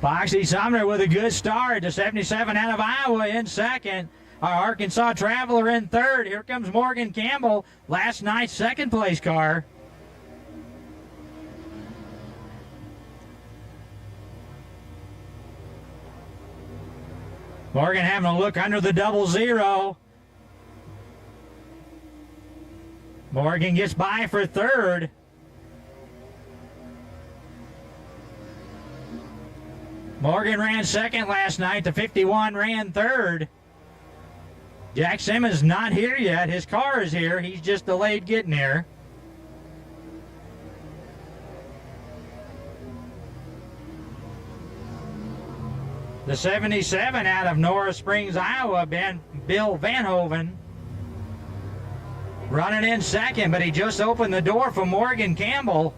Foxy Sumner with a good start. The 77 out of Iowa in second. Our Arkansas Traveler in third. Here comes Morgan Campbell, last night's second place car. Morgan having a look under the 00. Morgan gets by for third. Morgan ran second last night. The 51 ran third. Jack Simmons not here yet. His car is here. He's just delayed getting here. The 77 out of Norris Springs, Iowa, Bill Vanhoven, running in second, but he just opened the door for Morgan Campbell.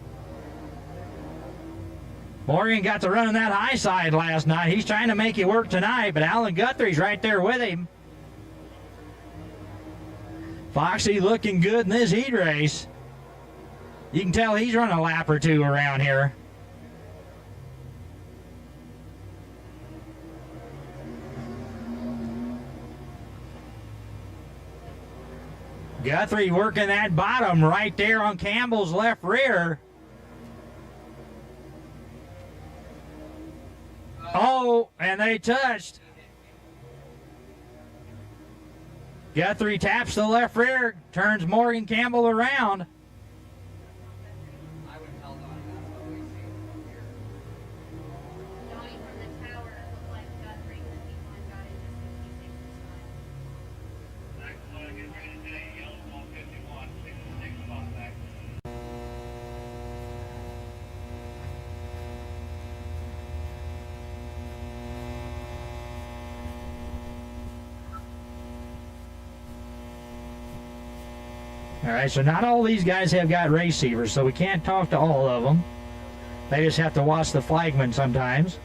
Morgan got to run on that high side last night. He's trying to make it work tonight, but Alan Guthrie's right there with him. Foxy looking good in this heat race. You can tell he's run a lap or two around here. Guthrie working that bottom right there on Campbell's left rear. Oh, and they touched. Guthrie taps the left rear, turns Morgan Campbell around. All right, so not all these guys have got receivers, so we can't talk to all of them. They just have to watch the flagman sometimes.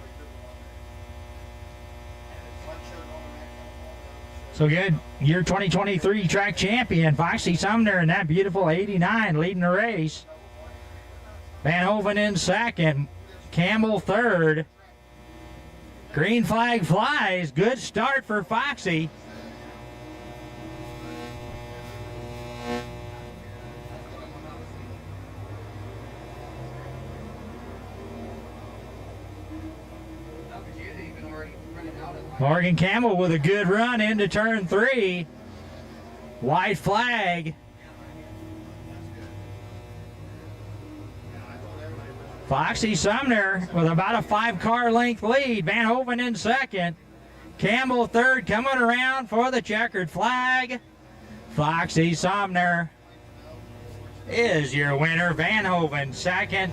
So good, year 2023 track champion, Foxy Sumner in that beautiful 89 leading the race. Van Hoven in second, Campbell third. Green flag flies, good start for Foxy. Morgan Campbell with a good run into turn 3. White flag. Foxy Sumner with about a 5-car length lead. Van Hoven in second. Campbell third, coming around for the checkered flag. Foxy Sumner is your winner. Van Hoven second.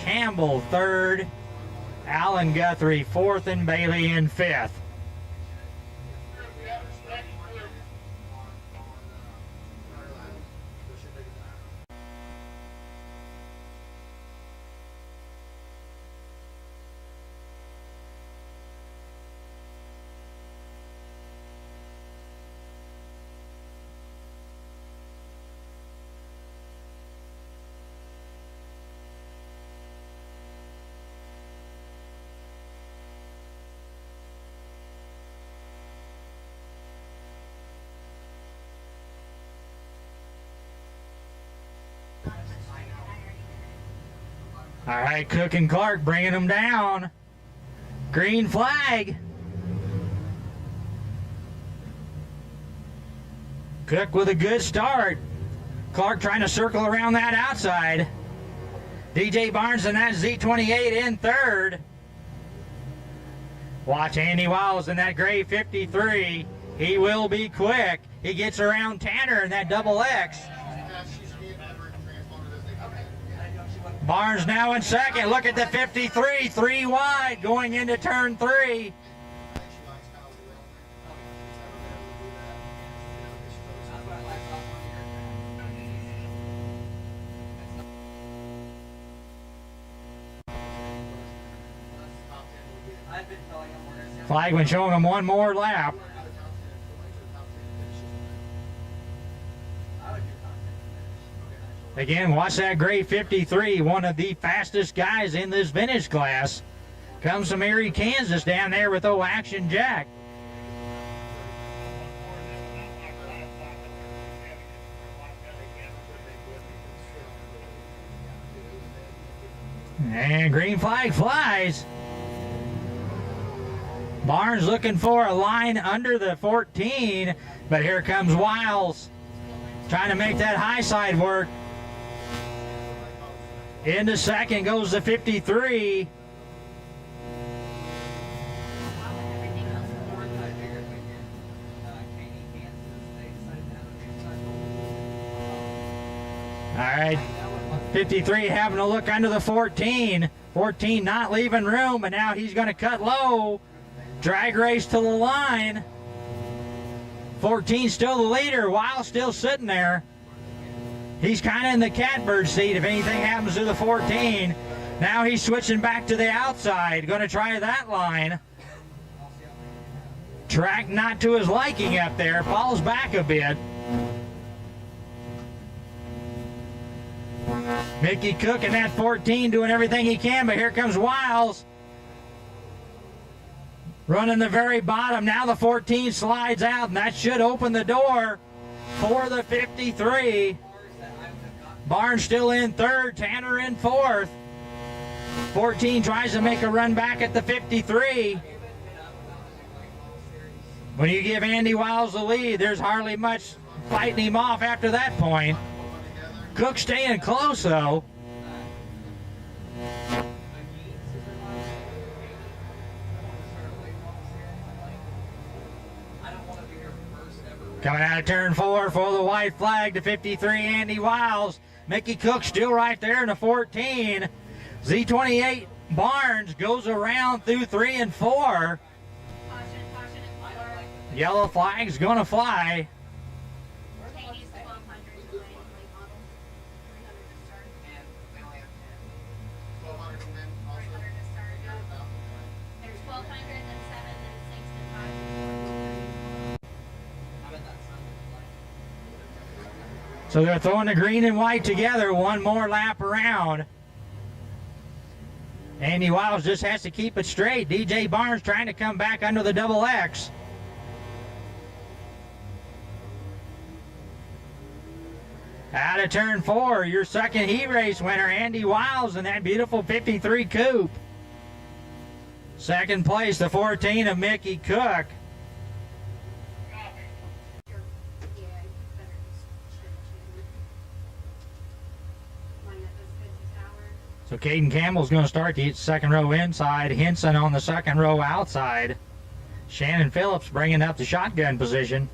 Campbell third. Alan Guthrie fourth and Bailey in fifth. All right, Cook and Clark bringing them down. Green flag. Cook with a good start. Clark trying to circle around that outside. DJ Barnes and that Z28 in third. Watch Andy Wiles in that gray 53. He will be quick. He gets around Tanner in that double X. Barnes now in second. Look at the 53, 3 wide going into turn 3. Flagman showing him one more lap. Again, watch that gray 53, one of the fastest guys in this vintage class. comes from Erie, Kansas, down there with old Action Jack. And green flag flies. Barnes looking for a line under the 14, but here comes Wiles trying to make that high side work. Into second goes the 53. All right, 53 having a look under the 14. 14 not leaving room, but now he's going to cut low. Drag race to the line. 14 still the leader. Wiles still sitting there. He's kind of in the catbird seat if anything happens to the 14. Now he's switching back to the outside. Going to try that line. Track not to his liking up there. Falls back a bit. Mickey Cook in that 14 doing everything he can, but here comes Wiles. Running the very bottom. Now the 14 slides out, and that should open the door for the 53. Barnes still in third, Tanner in fourth. 14 tries to make a run back at the 53. When you give Andy Wiles the lead, there's hardly much fighting him off after that point. Cook staying close though. Coming out of turn 4 for the white flag to 53, Andy Wiles. Mickey Cook still right there in the 14. Z28 Barnes goes around through 3 and 4. Yellow flag's gonna fly. So they're throwing the green and white together, one more lap around. Andy Wiles just has to keep it straight. DJ Barnes trying to come back under the double X. Out of turn 4, your second heat race winner, Andy Wiles in that beautiful 53 coupe. Second place, the 14 of Mickey Cook. So Caden Campbell's going to start the second row inside. Henson on the second row outside. Shannon Phillips bringing up the shotgun position.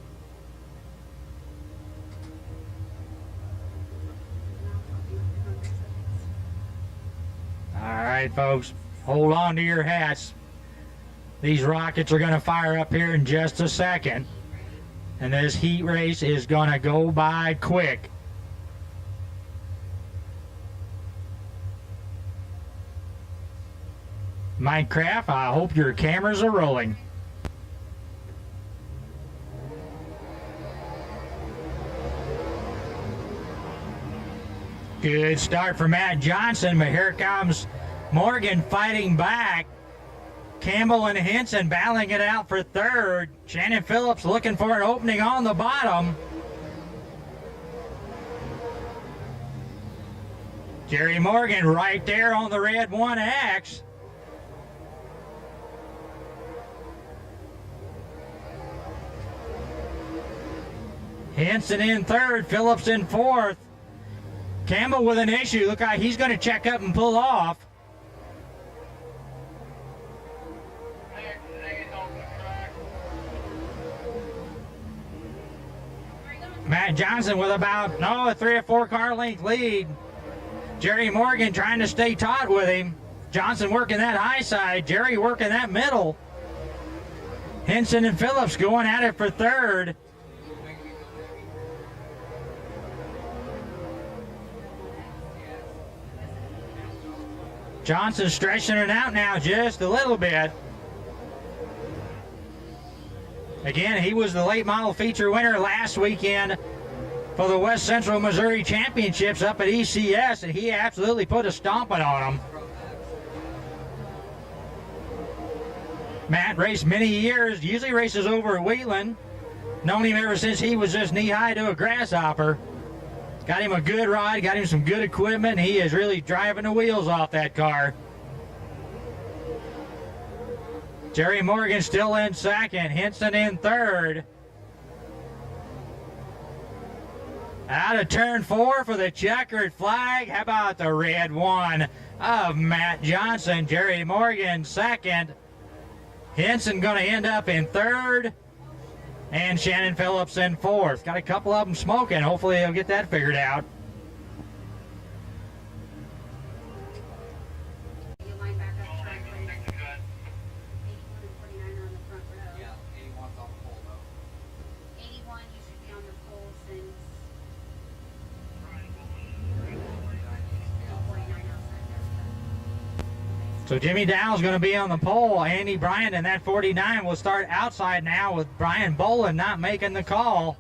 All right, folks, hold on to your hats. These rockets are going to fire up here in just a second. And this heat race is going to go by quick. Minecraft, I hope your cameras are rolling. Good start for Matt Johnson, but here comes Morgan fighting back. Campbell and Henson battling it out for third. Shannon Phillips looking for an opening on the bottom. Jerry Morgan right there on the red 1X. Henson in third, Phillips in fourth. Campbell with an issue. Look like he's going to check up and pull off. Matt Johnson with about, a 3 or 4 car length lead. Jerry Morgan trying to stay taut with him. Johnson working that high side. Jerry working that middle. Henson and Phillips going at it for third. Johnson stretching it out now just a little bit. Again, he was the late model feature winner last weekend for the West Central Missouri Championships up at ECS, and he absolutely put a stomping on them. Matt raced many years, usually races over at Wheatland. Known him ever since he was just knee-high to a grasshopper. Got him a good ride, got him some good equipment. He is really driving the wheels off that car. Jerry Morgan still in second, Henson in third. Out of turn 4 for the checkered flag. How about the red one of Matt Johnson? Jerry Morgan second. Henson going to end up in third. And Shannon Phillips in fourth. Got a couple of them smoking. Hopefully they'll get that figured out. So Jimmy Dowell's going to be on the pole. Andy Bryant and that 49 will start outside now with Brian Bolin not making the call.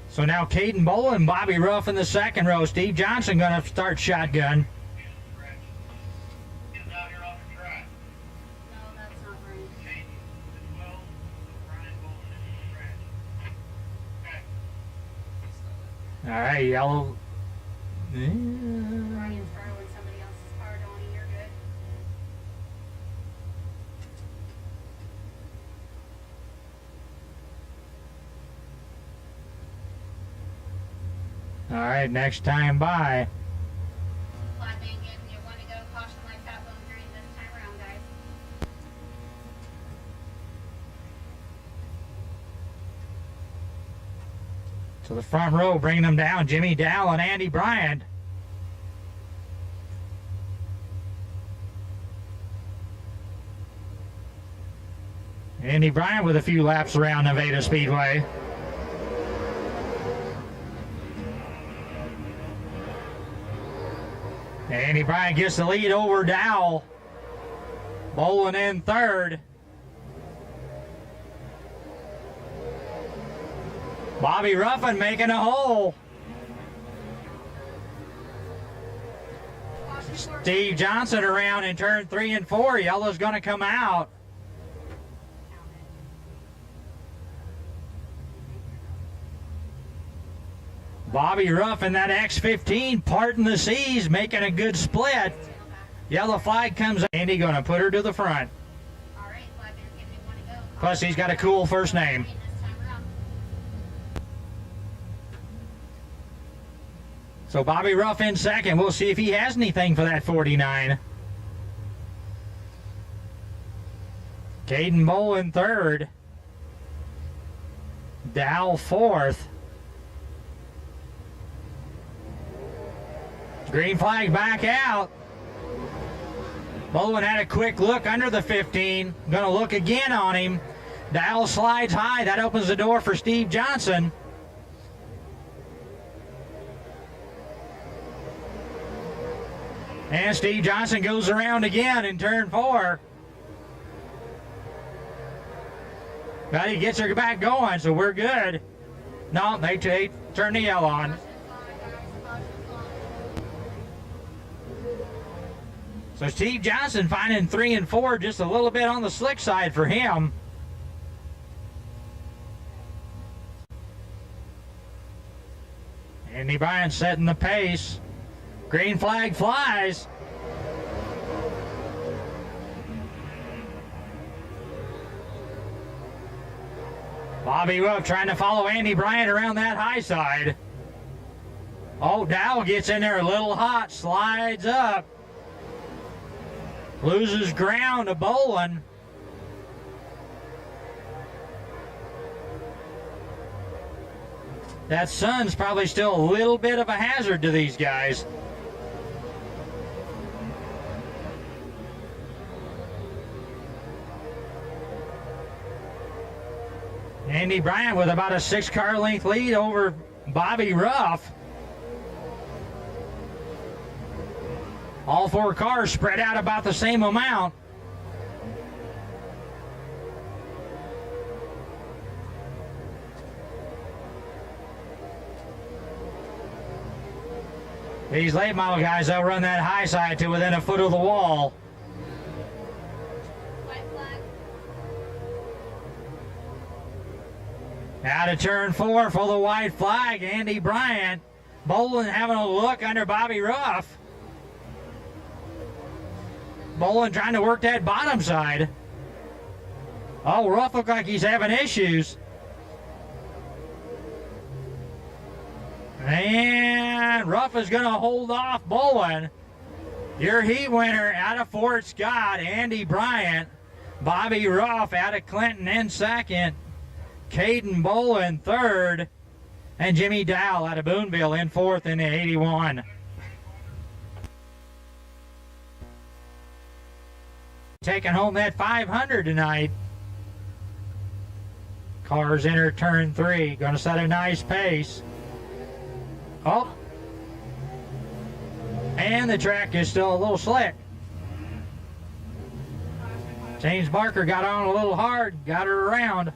So now Caden Bolin, Bobby Ruff in the second row. Steve Johnson going to start shotgun. All right, yellow. Brian's borrowing somebody else's car, Donnie. You're good. All right, next time by. Flat man giving you one to go. Caution lights out, bone green this time around, guys. To the front row, bringing them down, Jimmy Dowell and Andy Bryant. Andy Bryant with a few laps around Nevada Speedway. Andy Bryant gets the lead over Dowell. Bolin in third. Bobby Ruffin making a hole. Steve Johnson around in turn 3 and 4. Yellow's going to come out. Bobby Ruffin, that X15, parting the seas, making a good split. Yellow flag comes. Andy going to put her to the front. Plus, he's got a cool first name. So Bobby Ruff in second. We'll see if he has anything for that 49. Caden Bolin third. Dowell fourth. Green flag back out. Bolin had a quick look under the 15. Going to look again on him. Dowell slides high. That opens the door for Steve Johnson. And Steve Johnson goes around again in turn 4. But he gets her back going, so we're good. No, they turn the yellow on. So Steve Johnson finding 3 and 4, just a little bit on the slick side for him. Andy Bryant setting the pace. Green flag flies. Bobby Ruff trying to follow Andy Bryant around that high side. Oh, Dowell gets in there a little hot, slides up. Loses ground to Bolin. That sun's probably still a little bit of a hazard to these guys. Andy Bryant with about a 6-car length lead over Bobby Ruff. All 4 cars spread out about the same amount. These late model guys, they'll run that high side to within a foot of the wall. White flag. Out of turn 4 for the white flag, Andy Bryant. Bolin having a look under Bobby Ruff. Bolin trying to work that bottom side. Oh, Ruff look like he's having issues. And Ruff is going to hold off Bolin. Your heat winner out of Fort Scott, Andy Bryant. Bobby Ruff out of Clinton in second. Caden Bolin third. And Jimmy Dow out of Boonville in fourth in the 81. Taking home that 500 tonight. Cars enter turn 3. Going to set a nice pace. Oh. And the track is still a little slick. James Barker got on a little hard, got her around.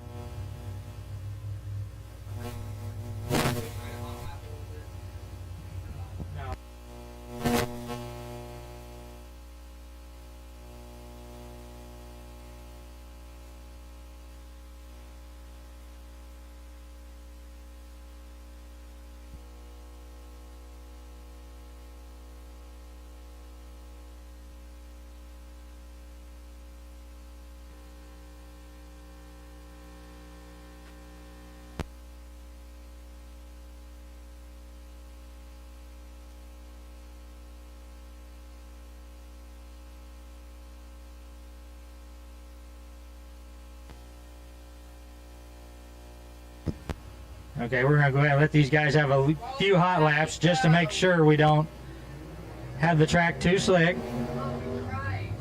Okay, we're going to go ahead and let these guys have a few hot laps just to make sure we don't have the track too slick. Right.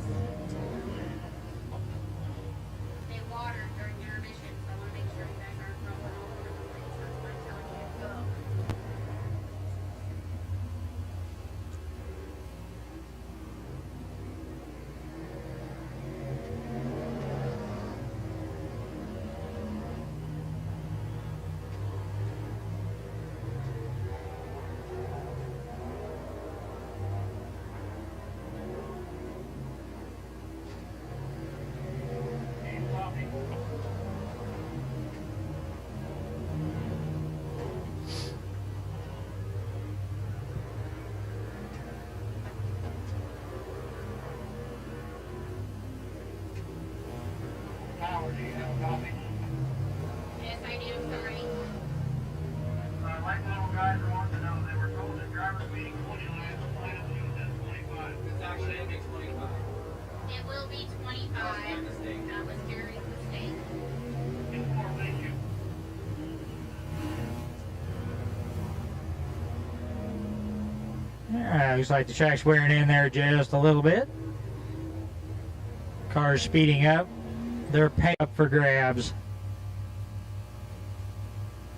They watered during intermission, so I want to make sure you guys aren't rolling all over the place. That's why I'm telling you to go. Yes, I do, sorry. Light model guys are wanting to know they were told that driver's meeting 20 laps, plan to use that 25. It's actually going to be 25. It will be 25. That was my mistake. That was Gary's mistake. Thank you. Alright, looks like the track's wearing in there just a little bit. Cars speeding up. They're paid up for grabs.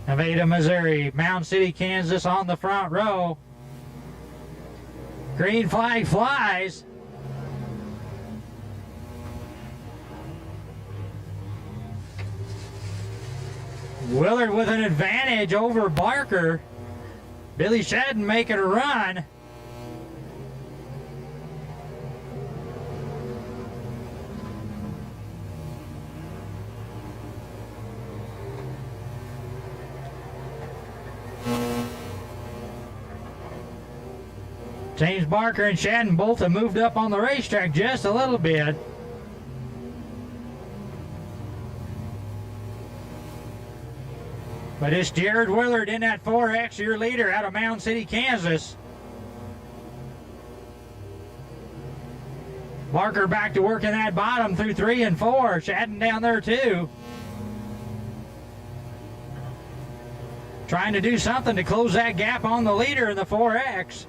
Nevada, Missouri, Mound City, Kansas on the front row. Green flag flies. Willard with an advantage over Barker. Billy Shedden making a run. James Barker and Shadden both have moved up on the racetrack just a little bit. But it's Jared Willard in that 4X, your leader out of Mound City, Kansas. Barker back to working that bottom through 3 and 4. Shadden down there too. Trying to do something to close that gap on the leader in the 4X.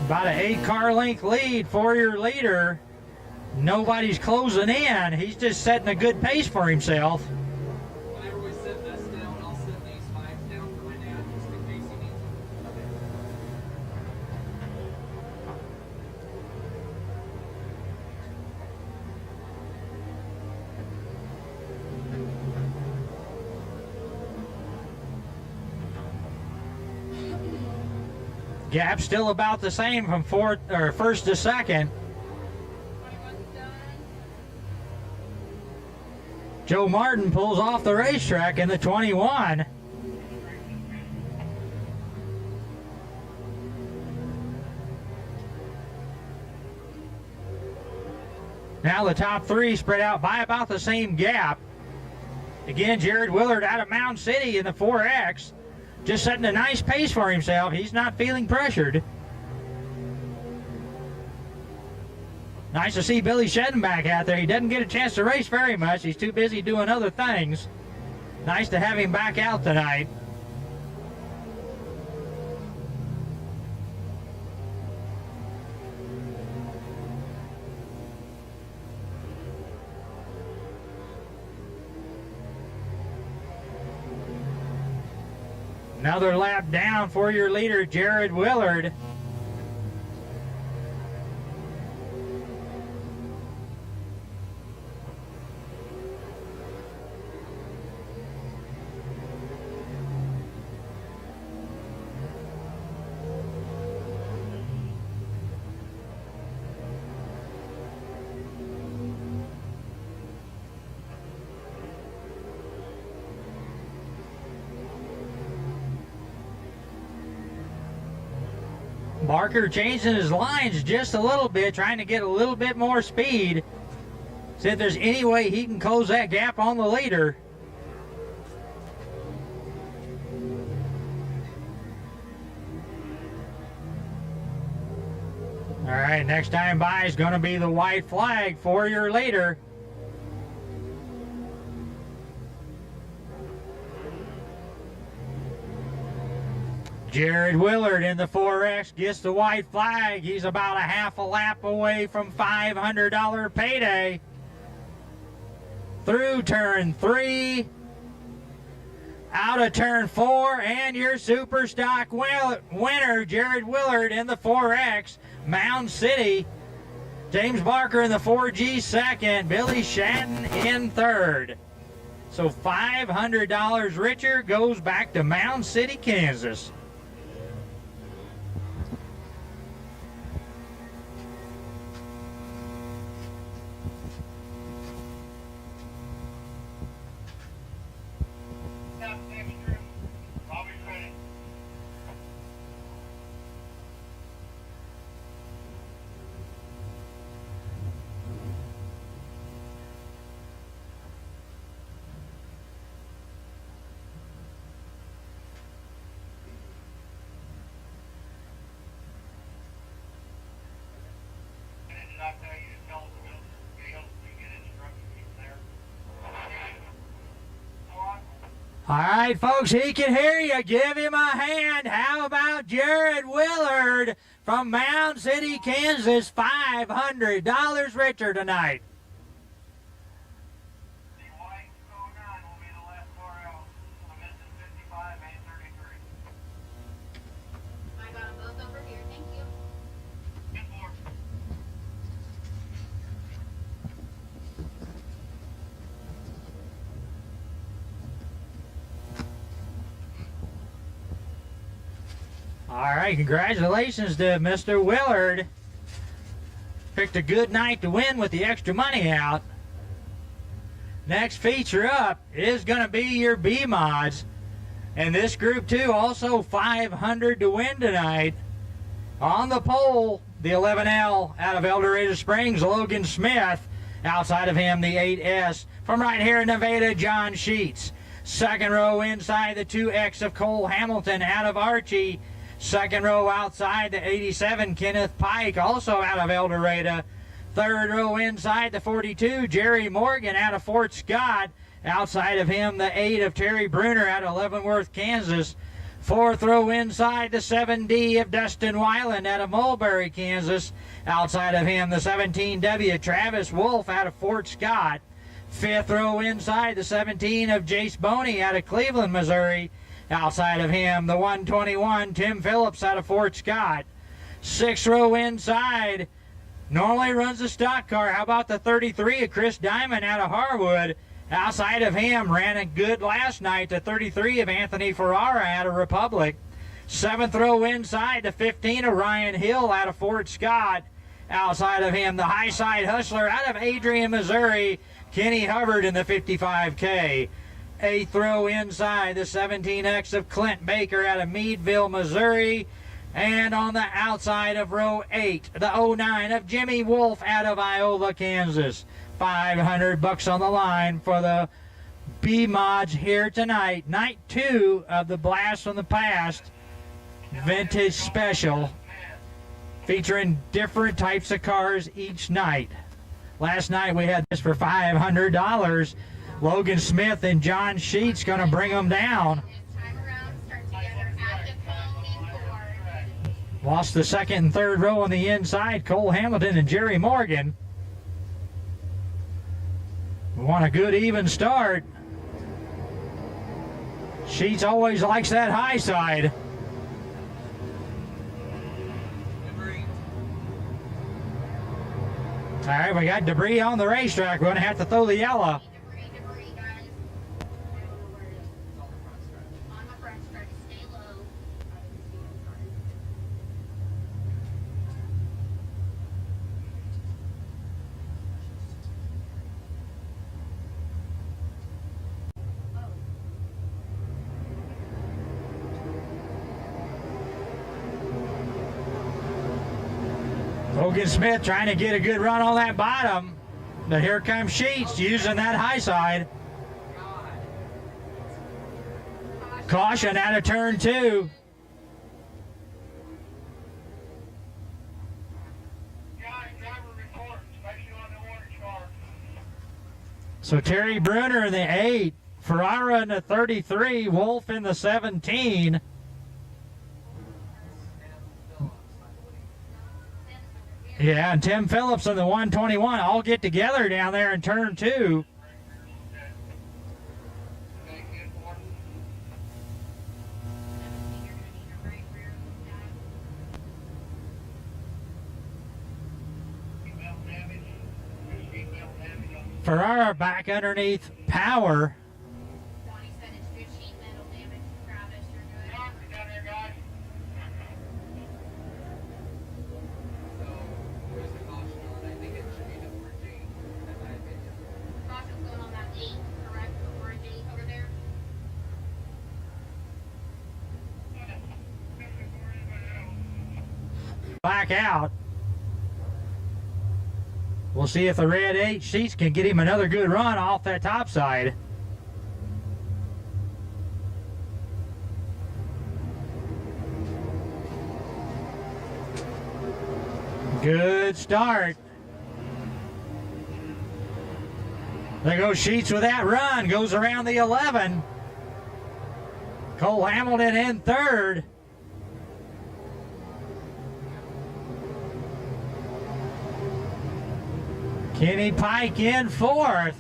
About an 8-car length lead for your leader. Nobody's closing in. He's just setting a good pace for himself. Whenever we sit this down, I'll sit these 5s down for my dad just in case he needs them. Gap still about the same from first to second. 21's done. Joe Martin pulls off the racetrack in the 21. Now the top three spread out by about the same gap. Again, Jared Willard out of Mound City in the 4X. Just setting a nice pace for himself. He's not feeling pressured. Nice to see Billy Shedden back out there. He doesn't get a chance to race very much. He's too busy doing other things. Nice to have him back out tonight. Another lap down for your leader, Jared Willard. Barker changing his lines just a little bit, trying to get a little bit more speed. See if there's any way he can close that gap on the leader. All right, next time by is going to be the white flag for your leader. Jared Willard in the 4X gets the white flag. He's about a half a lap away from $500 payday. Through turn 3, out of turn 4, and your Super Stock winner, Jared Willard in the 4X, Mound City. James Barker in the 4G second, Billy Shadden in third. So $500 richer goes back to Mound City, Kansas. All right, folks, he can hear you. Give him a hand. How about Jared Willard from Mound City, Kansas? $500 richer tonight. The white 09 will be the last car out. I'm missing 55 and 33. I got them both over here. Thank you. Get more. All right, congratulations to Mr. Willard. Picked a good night to win with the extra money out. Next feature up is going to be your B mods. And this group two also $500 to win tonight. On the pole, the 11L out of El Dorado Springs, Logan Smith. Outside of him, the 8S from right here in Nevada, John Sheets. Second row inside, the 2X of Cole Hamilton out of Archie. Second row outside, the 87, Kenneth Pike, also out of El Dorado. Third row inside, the 42, Jerry Morgan out of Fort Scott. Outside of him, the 8 of Terry Bruner out of Leavenworth, Kansas. Fourth row inside, the 7D of Dustin Weiland out of Mulberry, Kansas. Outside of him, the 17W, Travis Wolf out of Fort Scott. Fifth row inside, the 17 of Jace Boney out of Cleveland, Missouri. Outside of him, the 121, Tim Phillips out of Fort Scott. Sixth row inside, normally runs the stock car. How about the 33 of Chris Diamond out of Harwood? Outside of him, ran a good last night, the 33 of Anthony Ferrara out of Republic. 7th row inside, the 15 of Ryan Hill out of Fort Scott. Outside of him, the High Side Hustler out of Adrian, Missouri, Kenny Hubbard in the 55K. 8th row inside, the 17X of Clint Baker out of Meadville, Missouri. And on the outside of row 8, the 09 of Jimmy Wolf out of Iola, Kansas. $500 on the line for the B-Mods here tonight. Night 2 of the Blast from the Past Vintage Special, featuring different types of cars each night. Last night we had this for $500. Logan Smith and John Sheets going to bring them down. This time around, start together at the cone forward. Lost the 2nd and 3rd row on the inside, Cole Hamilton and Jerry Morgan. We want a good even start. Sheets always likes that high side. Debris. All right, we got debris on the racetrack. We're going to have to throw the yellow. Debris, guys. On the front stretch, stay low. Logan Smith trying to get a good run on that bottom. But here comes Sheets using that high side. Caution out of turn 2. Guys, driver reports, especially on the orange car. So Terry Bruner in the 8, Ferrara in the 33, Wolf in the 17. Yeah, and Tim Phillips in the 121 all get together down there in turn 2. Okay, good for You're gonna need your right rear seatbelt damage. There's seatbelt damage on Ferrara back underneath Power. Donnie said it's good sheet metal damage. Travis, you're the good. doctor down there, guys. So, where's the caution on? I think it should be the 14, in my opinion. Caution's going on that 8, correct? The orange 8 over there. Back out. We'll see if the red 8 Sheets can get him another good run off that top side. Good start. There goes Sheets with that run. Goes around the 11. Cole Hamilton in 3rd. Kenny Pike in 4th.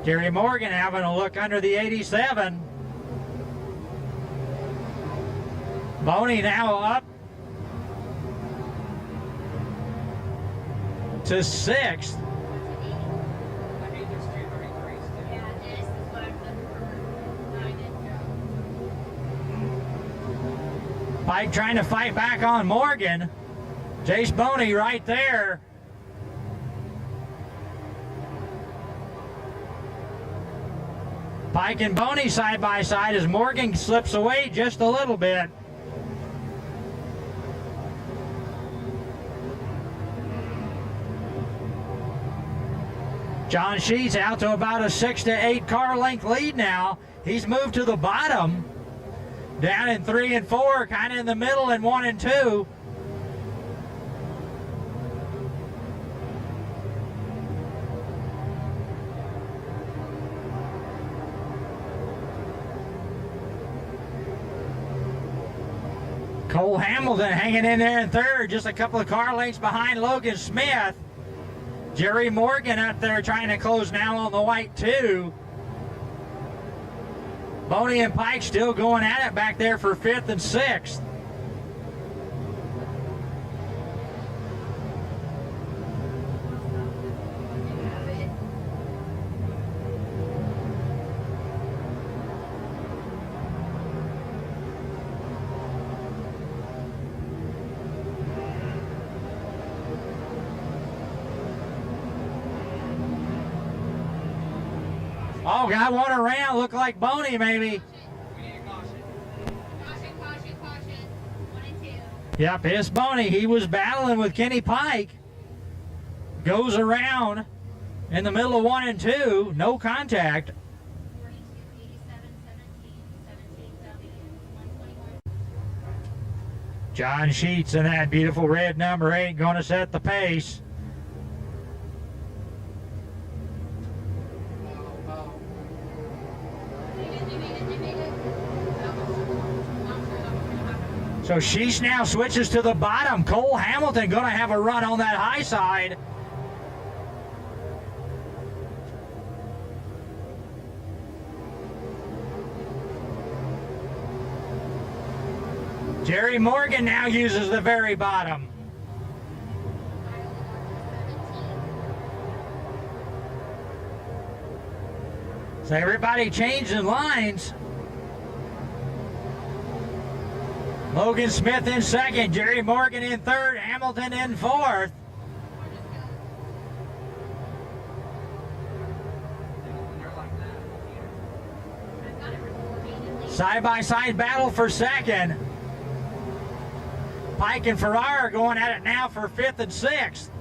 Jerry Morgan having a look under the 87. Boney now up to 6th. I hate there's 233s too. Yeah, this is what I'm looking for. I did. Pike trying to fight back on Morgan. Jace Boney right there. Pike and Boney side by side as Morgan slips away just a little bit. John Sheets out to about a 6 to 8 car length lead now. He's moved to the bottom. Down in 3 and 4, kind of in the middle in 1 and 2. Cole Hamilton hanging in there in 3rd, just a couple of car lengths behind Logan Smith. Jerry Morgan up there trying to close now on the white 2. Boney and Pike still going at it back there for 5th and 6th. Oh, got one around. Looked like Boney, maybe. We need a caution. Caution, caution, caution. 1 and 2. Yep, it's Boney. He was battling with Kenny Pike. Goes around in the middle of 1 and 2. No contact. 42, 87, 17, 17, W, 121. John Sheets in that beautiful red number 8 going to set the pace. Oh. They made it. So Sheets now switches to the bottom. Cole Hamilton going to have a run on that high side. Jerry Morgan now uses the very bottom. So everybody changing lines. Logan Smith in second, Jerry Morgan in third, Hamilton in fourth. Side-by-side battle for second. Pike and Ferrara going at it now for fifth and sixth.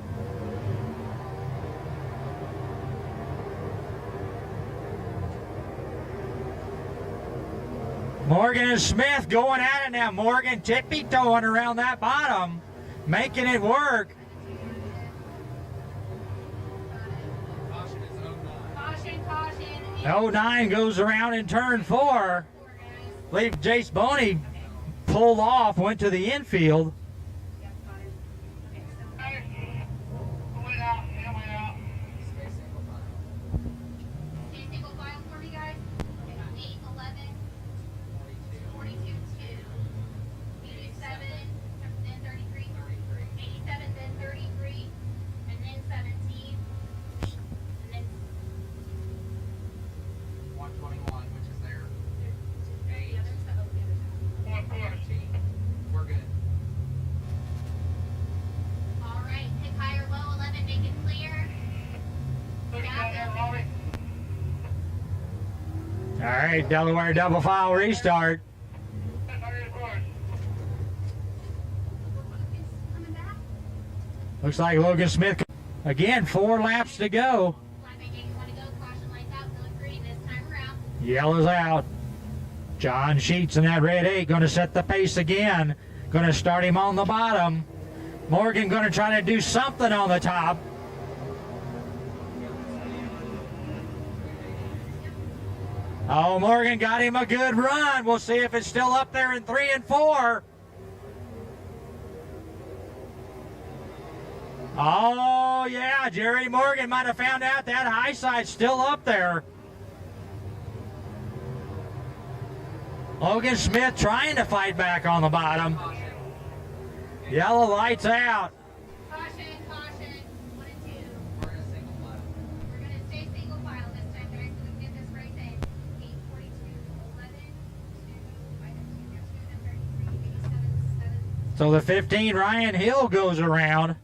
Morgan and Smith going at it now. Morgan tippy-toeing around that bottom, making it work. Caution is 09. Caution. 09 goes around in turn 4. I believe Jace Boney pulled off, went to the infield. Hey, wait out, Stay single file. Stay single file for me, guys. Okay, 8, 11, 42. 42, 2, 87, then 33, 87, then 33, and then 17, and then 121, which is there. the 8. other side. Oh, the other side. 13. We're good. All right, pick high or low, 11, make it clear. All right, Delaware double file restart. Coming back. Looks like Logan Smith. Again, 4 laps to go. Line by gate, want to go. Caution lights out, going green this time around. Yellow's out. John Sheets in that red 8 going to set the pace again. Going to start him on the bottom. Morgan going to try to do something on the top. Oh, Morgan got him a good run. We'll see if it's still up there in 3 and 4. Oh, yeah, Jerry Morgan might have found out that high side's still up there. Logan Smith trying to fight back on the bottom. Caution. Yellow lights out. Caution, caution. 1 and 2. We're in a single file. We're going to stay single file this time, guys, so we can get this race in. 8, 42, 11, 2, 33, 87, 7, So the 15 Ryan Hill goes around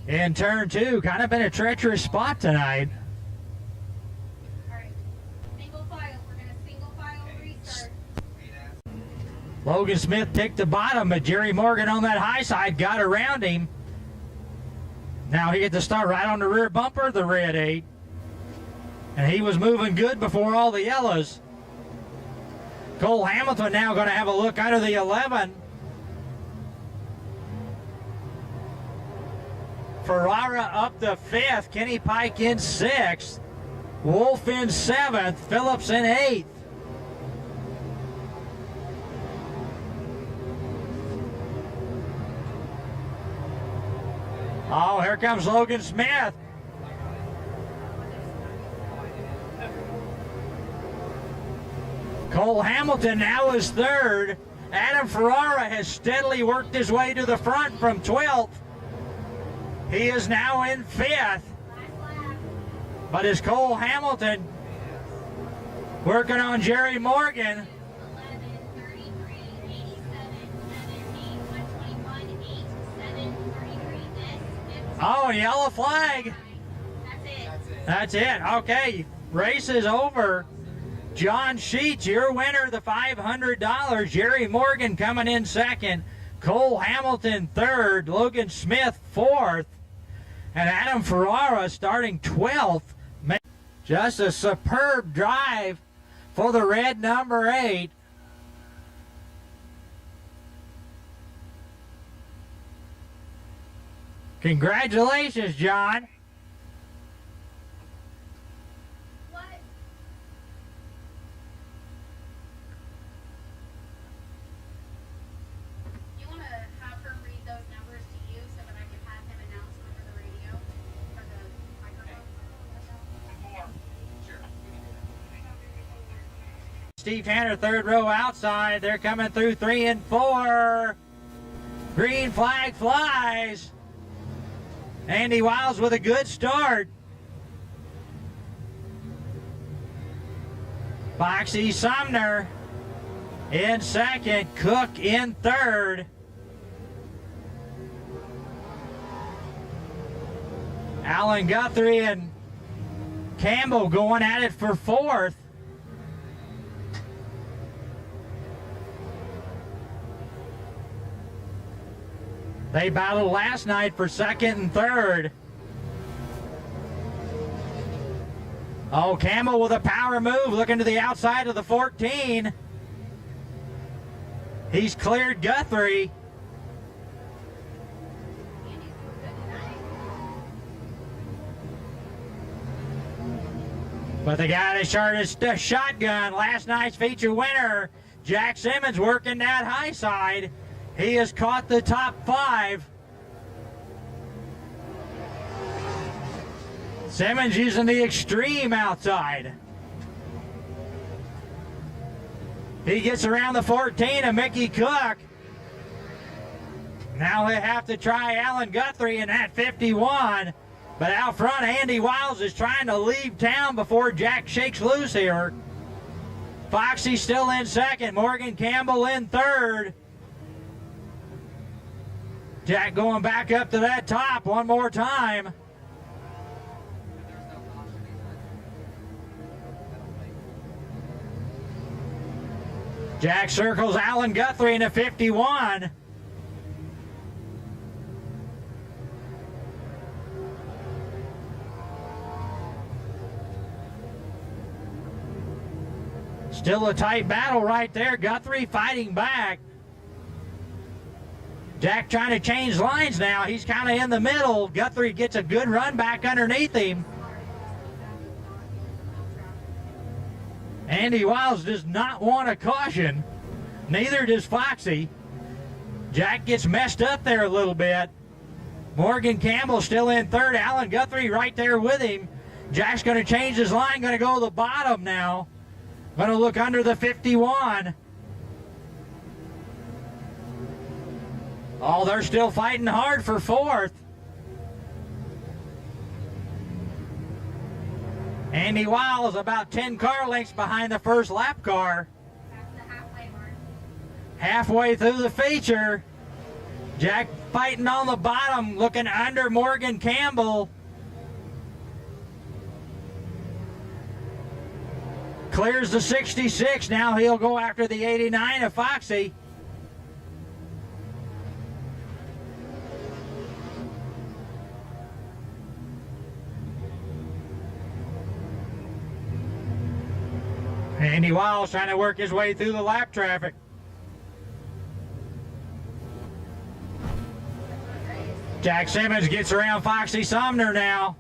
7, in turn 2. Kind of been a treacherous spot tonight. All right. Single file. We're going to single file restart. 8 Logan Smith picked the bottom, but Jerry Morgan on that high side got around him. Now he gets to start right on the rear bumper, the red 8. And he was moving good before all the yellows. Cole Hamilton now going to have a look out of the 11. Ferrara up to 5th, Kenny Pike in 6th, Wolf in 7th, Phillips in 8th. Oh, here comes Logan Smith. Cole Hamilton now is 3rd. Adam Ferrara has steadily worked his way to the front from 12th. He is now in 5th. Last lap. But is Cole Hamilton working on Jerry Morgan? 11, 33, 87, 17, 121, 8, 7, 33, this, 15. Oh, yellow flag. That's it. That's it. That's it. Okay. races over. John Sheets, your winner, the $500. Jerry Morgan coming in second. Cole Hamilton third. Logan Smith fourth. And Adam Ferrara starting 12th. Just a superb drive for the red number 8. Congratulations, John. What? You want to have her read those numbers to you so that I can have him announce them over the radio or the microphone? Steve Tanner, third row outside. They're coming through 3 and 4. Green flag flies. Andy Wiles with a good start. Foxy Sumner in second. Cook in third. Alan Guthrie and Campbell going at it for fourth. They battled last night for second and third. Oh, Campbell with a power move, looking to the outside of the 14. He's cleared Guthrie. But the guy that started a shotgun, last night's feature winner, Jack Simmons, working that high side. He has caught the top 5. Simmons using the extreme outside. He gets around the 14 of Mickey Cook. Now they have to try Alan Guthrie in that 51. But out front, Andy Wiles is trying to leave town before Jack shakes loose here. Foxy still in second. Morgan Campbell in third. Jack going back up to that top one more time. Jack circles Alan Guthrie in a 51. Still a tight battle right there. Guthrie fighting back. Jack trying to change lines now. He's kind of in the middle. Guthrie gets a good run back underneath him. Andy Wiles does not want a caution. Neither does Foxy. Jack gets messed up there a little bit. Morgan Campbell still in third. Alan Guthrie right there with him. Jack's going to change his line. Going to go to the bottom now. Going to look under the 51. Oh, they're still fighting hard for fourth. Andy Wiles about 10 car lengths behind the first lap car. That's the halfway mark. Halfway through the feature. Jack fighting on the bottom, looking under Morgan Campbell. Clears the 66. Now he'll go after the 89 of Foxy. Andy Wiles trying to work his way through the lap traffic. Jack Simmons gets around Foxy Sumner now.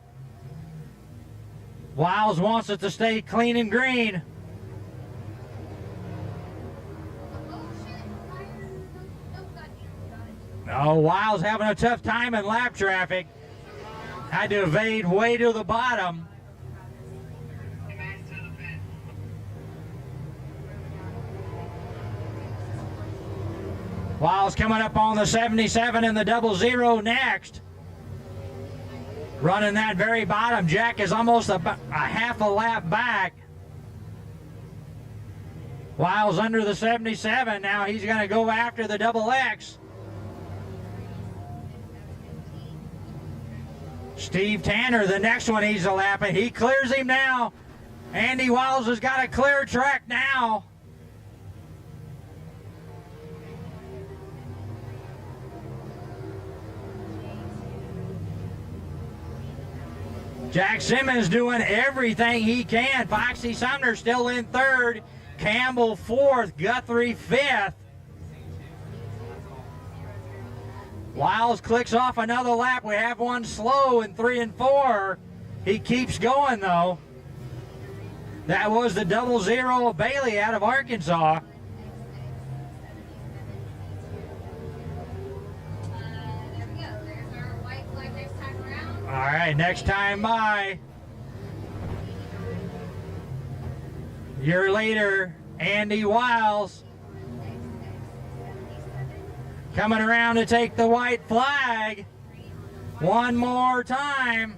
Wiles wants it to stay clean and green. Oh shit! Oh god damn, got it. Oh, Wiles having a tough time in lap traffic. Had to evade way to the bottom. Wiles coming up on the 77 and the 00 next. Running that very bottom. Jack is almost a half a lap back. Wiles under the 77. Now he's going to go after the XX. Steve Tanner, the next one he's a lapping. He clears him now. Andy Wiles has got a clear track now. Jack Simmons doing everything he can. Foxy Sumner still in third. Campbell fourth. Guthrie fifth. Wiles clicks off another lap. We have one slow in 3 and 4. He keeps going though. That was the 00 Bailey out of Arkansas. There we go. There's our white flag next time around. All right, next time by. Your leader, Andy Wiles, coming around to take the white flag one more time.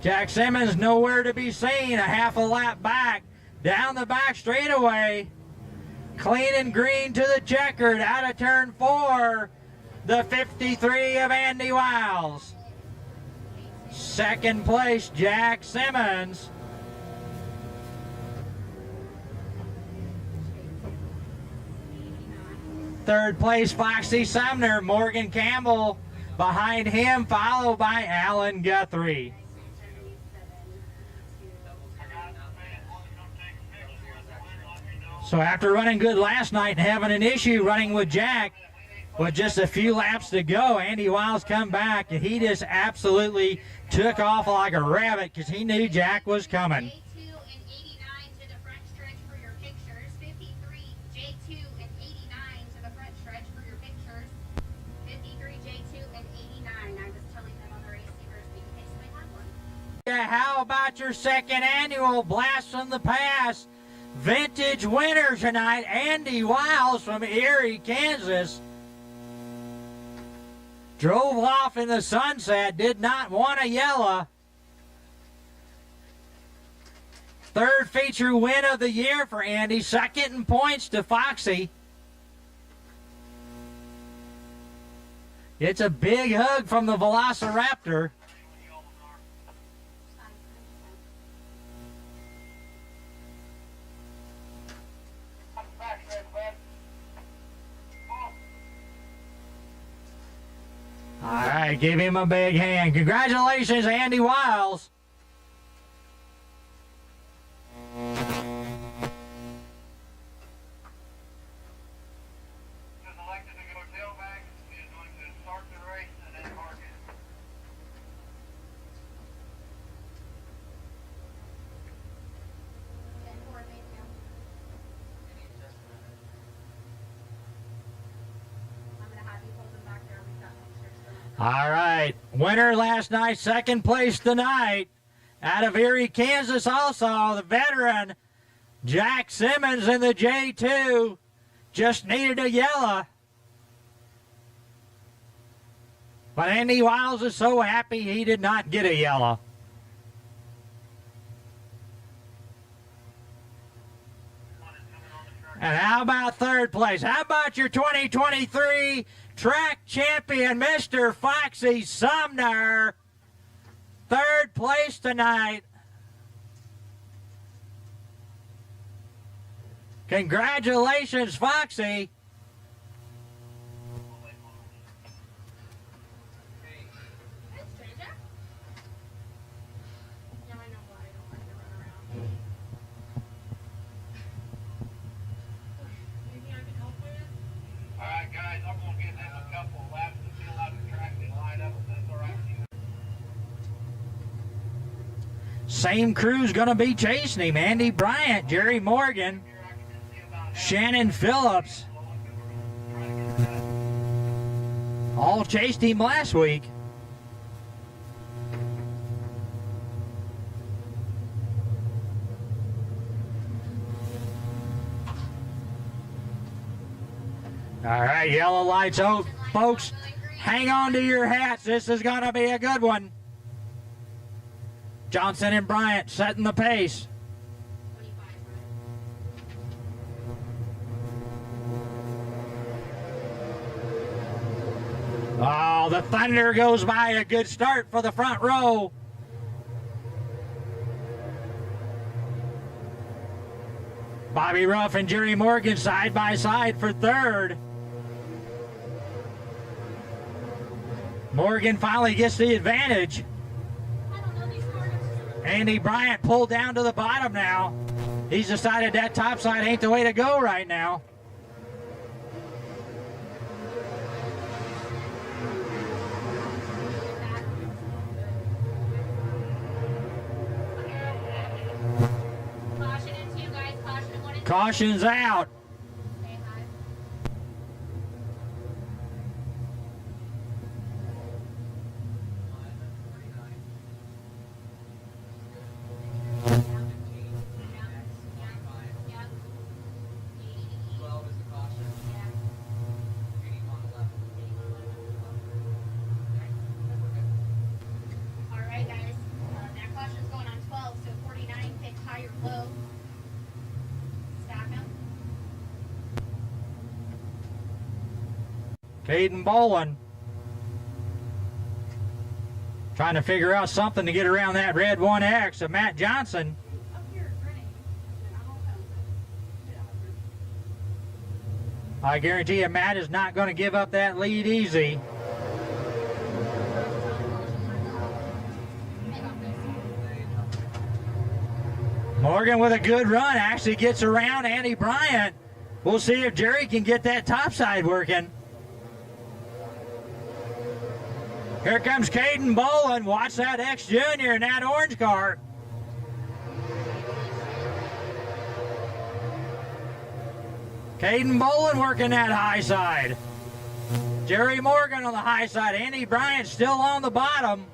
Jack Simmons nowhere to be seen, a half a lap back, down the back straightaway. Clean and green to the checkered, out of turn 4, the 53 of Andy Wiles. Second place, Jack Simmons. Third place, Foxy Sumner. Morgan Campbell behind him, followed by Alan Guthrie. So after running good last night and having an issue running with Jack, with just a few laps to go, Andy Wiles come back and he just absolutely took off like a rabbit because he knew Jack was coming. J2 and 89 to the front stretch for your pictures. 53 J2 and 89 to the front stretch for your pictures. 53 J2 and 89. I'm just telling them on the receivers in case they have one. Yeah, how about your second annual Blast from the Past vintage winner tonight, Andy Wiles from Erie, Kansas. Drove off in the sunset, did not want a yellow. Third feature win of the year for Andy, second in points to Foxy. It's a big hug from the Velociraptor. All right, give him a big hand. Congratulations, Andy Wiles. Just elected to go tailback, is going to start the race and then park it. I'm going to have you hold them back there. We've got pictures for them. All right, winner last night, second place tonight. Out of Erie, Kansas also, the veteran, Jack Simmons in the J2. Just needed a yellow. But Andy Wiles is so happy he did not get a yellow. And how about third place? How about your 2023 track champion, Mr. Foxy Sumner? Third place tonight. Congratulations, Foxy. Hey, stranger. Now I know why I don't like to run around. Anything I can help with? Alright guys, I'm gonna give them a couple of laps to feel out the track and line up if that's alright with you. Same crew's going to be chasing him. Andy Bryant, Jerry Morgan, Here I can just see about Shannon Phillips. All chased him last week. All right, yellow lights out, folks. Hang on to your hats. This is going to be a good one. Johnson and Bryant setting the pace. 25, right? Oh, the Thunder goes by. A good start for the front row. Bobby Ruff and Jerry Morgan side by side for third. Morgan finally gets the advantage. Andy Bryant pulled down to the bottom now. He's decided that top side ain't the way to go right now. Caution in two, guys. Caution in one and two. Caution's out. Stay high. All right, guys. That caution's going on 12, so 49 pick high or low. Stack them. Caden Bolin trying to figure out something to get around that red 1X of Matt Johnson. Up here, running. I guarantee you Matt is not going to give up that lead easy. Morgan with a good run actually gets around Andy Bryant. We'll see if Jerry can get that top side working. Here comes Caden Bolin. Watch that X Junior in that orange car. Caden Bolin working that high side. Jerry Morgan on the high side. Andy Bryant still on the bottom.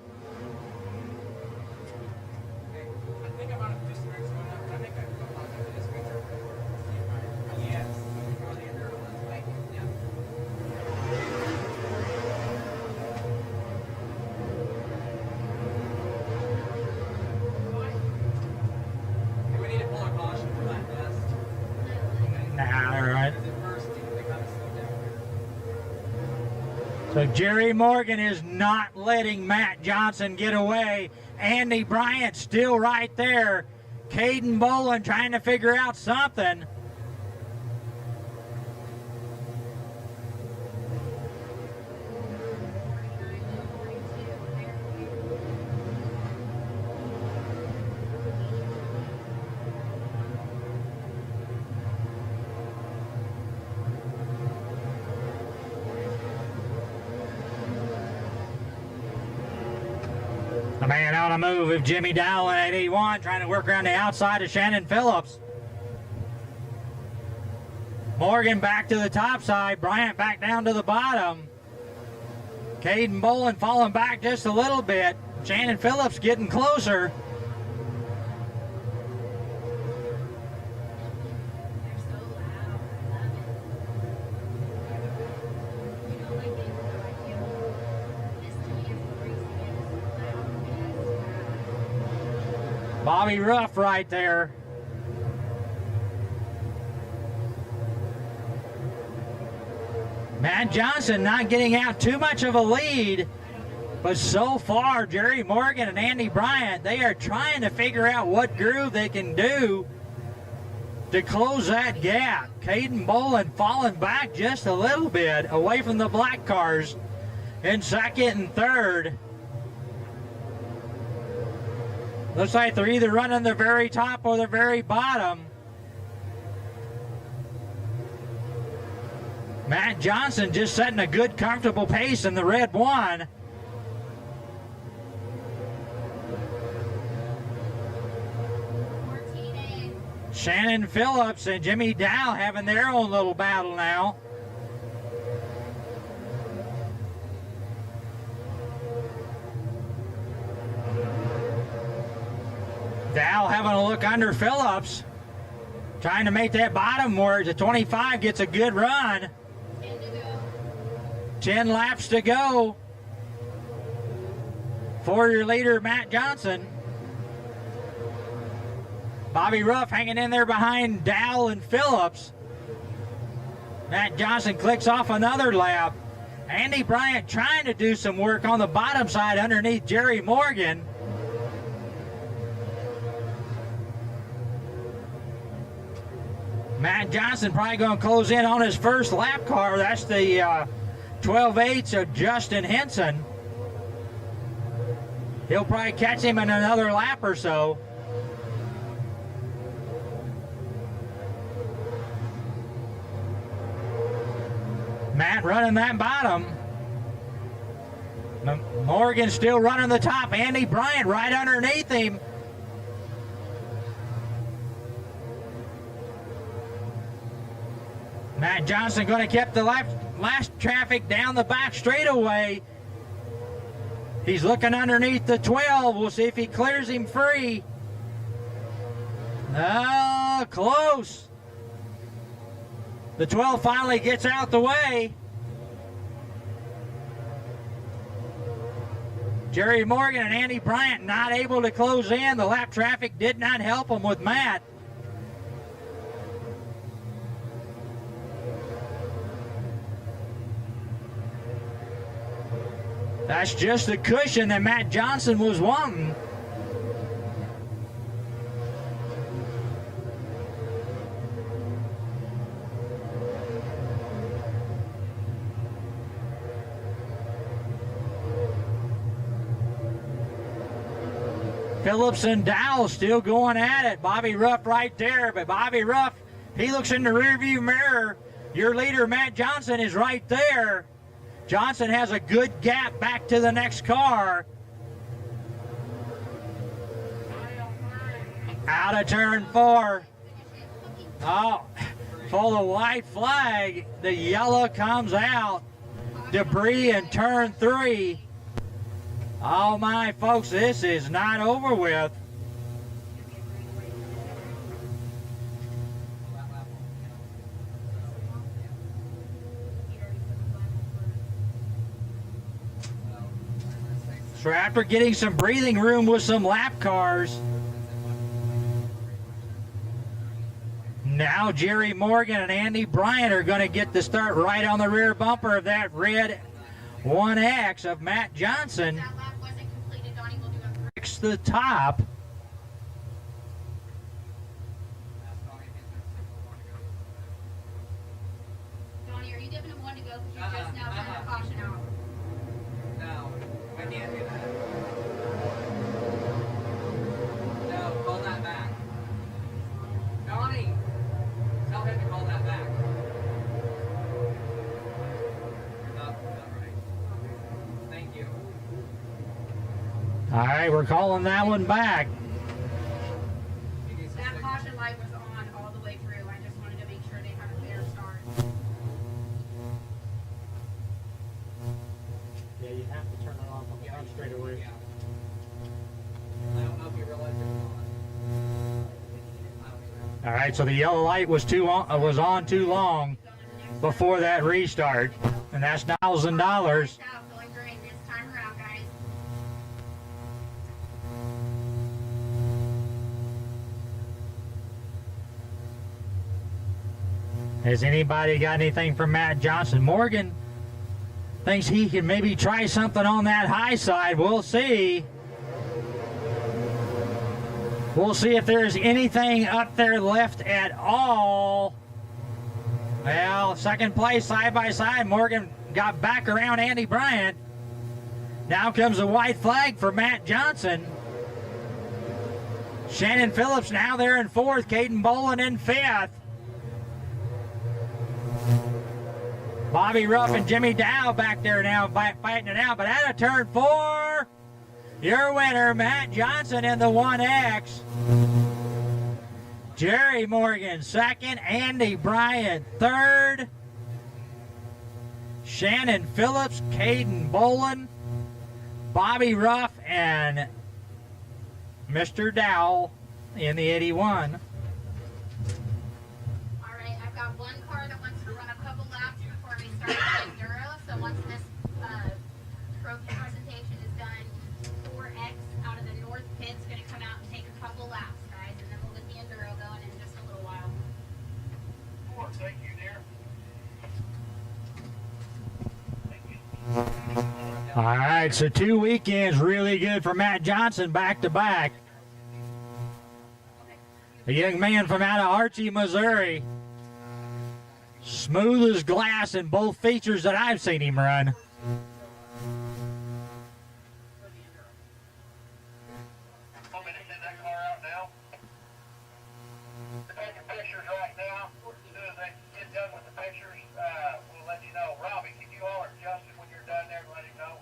I think I'm out of districts going up. I think I put my districts over there. Yes. Before the end of the like, yeah. Okay, we need to pull a caution for that test. Nah, all right. Because at first, they kind of slowed down here. So Jerry Morgan is not letting Matt Johnson get away. Andy Bryant still right there. Caden Bolin trying to figure out something. The man on a move of Jimmy Dowling at 81, trying to work around the outside of Shannon Phillips. Morgan back to the top side, Bryant back down to the bottom. Caden Bolin falling back just a little bit. Shannon Phillips getting closer. They're so loud. I love it. You don't like it, so I do. This to me is the racing is loud and Bobby Ruff right there. Matt Johnson not getting out too much of a lead, but so far Jerry Morgan and Andy Bryant, they are trying to figure out what groove they can do to close that gap. Caden Bolin falling back just a little bit away from the black cars in second and third. Looks like they're either running the very top or the very bottom. Matt Johnson just setting a good, comfortable pace in the red one. Shannon Phillips and Jimmy Dow having their own little battle now. Dow having a look under Phillips, trying to make that bottom work. The 25 gets a good run. 10 to go. 10 laps to go for your leader, Matt Johnson. Bobby Ruff hanging in there behind Dow and Phillips. Matt Johnson clicks off another lap. Andy Bryant trying to do some work on the bottom side underneath Jerry Morgan. Matt Johnson probably going to close in on his first lap car. That's the 12/8 of Justin Henson. He'll probably catch him in another lap or so. Matt running that bottom. Morgan still running the top. Andy Bryant right underneath him. Matt Johnson going to keep the last traffic down the back straightaway. He's looking underneath the 12. We'll see if he clears him free. Oh, close. The 12 finally gets out the way. Jerry Morgan and Andy Bryant not able to close in. The lap traffic did not help them with Matt. That's just the cushion that Matt Johnson was wanting. Phillips and Dow still going at it. Bobby Ruff right there, but Bobby Ruff, he looks in the rearview mirror. Your leader, Matt Johnson, is right there. Johnson has a good gap back to the next car. Out of turn 4. Oh, for the white flag, the yellow comes out. Debris in turn 3. Oh my folks, this is not over with. So after getting some breathing room with some lap cars, now Jerry Morgan and Andy Bryant are going to get the start right on the rear bumper of that red 1X of Matt Johnson. The top. Donnie, are you giving him one to go because you just now turned the caution out? No, I can't do that. No, call that back. Donnie, tell him to call that back. Not right. Thank you. All right, we're calling that one back. That caution light was on all the way through. I just wanted to make sure they had a clear start. Yeah, you have to turn it off on the front straight away. Yeah. I don't know if you realize it's on. All right, so the yellow light was on too long before that restart, and that's $1,000. Going great this time around, guys. Has anybody got anything from Matt Johnson? Morgan thinks he can maybe try something on that high side. We'll see. We'll see if there's anything up there left at all. Well, second place side by side. Morgan got back around Andy Bryant. Now comes a white flag for Matt Johnson. Shannon Phillips now there in 4th. Caden Bolin in 5th. Bobby Ruff and Jimmy Dow back there now fighting it out. But out of turn 4, your winner, Matt Johnson in the 1X. Jerry Morgan 2nd. Andy Bryant 3rd. Shannon Phillips, Caden Bolin, Bobby Ruff, and Mr. Dowell in the 81. All right, I've got one car that wants to run a couple laps before we start the Enduro. So once this presentation is done, 4X out of the north pit's going to come out and take a couple laps, guys, and then we'll get the Enduro going in just a little while. Cool, thank you, dear. All right, so 2 weekends really good for Matt Johnson back to back. A young man from out of Archie, Missouri. Smooth as glass in both features that I've seen him run. Want me to send that car out now? They're taking pictures right now. As soon as they get done with the pictures, we'll let you know. Robbie, can you holler at Justin when you're done there and let him know?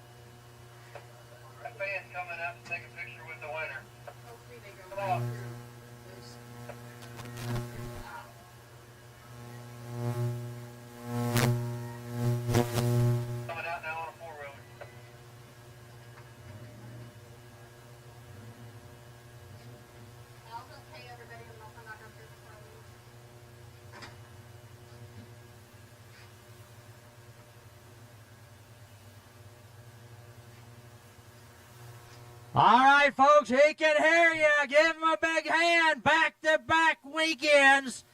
A fan's coming up to take a picture with the winner. Come on. Coming out now on a four-wheeler. I'll just pay everybody and they'll come back after the party. All right, folks, he can hear you. Give him a big hand. Back-to-back weekends.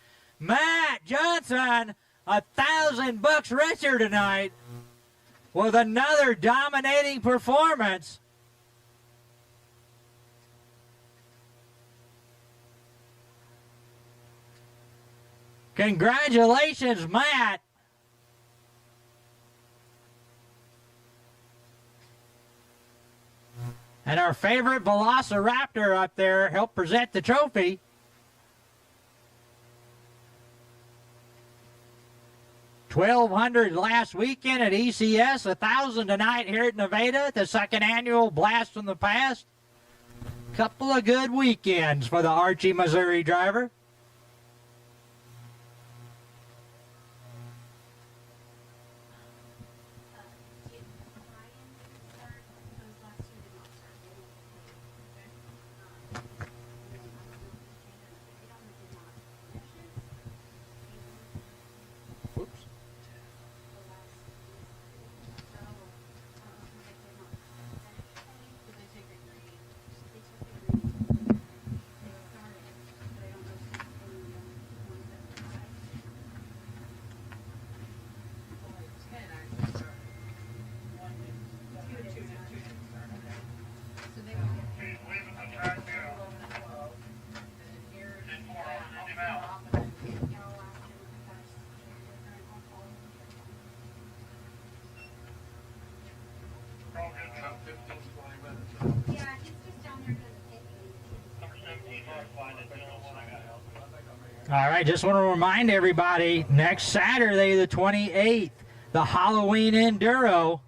Matt Johnson, $1,000 richer tonight with another dominating performance. Congratulations, Matt. And our favorite Velociraptor up there helped present the trophy. $1,200 last weekend at ECS, $1,000 tonight here at Nevada, the second annual Blast from the Past. Couple of good weekends for the Archie, Missouri driver. Yeah, he's just down there doing the picking. Number 17, find it. The only one I got. All right, just want to remind everybody, next Saturday, the 28th, the Halloween Enduro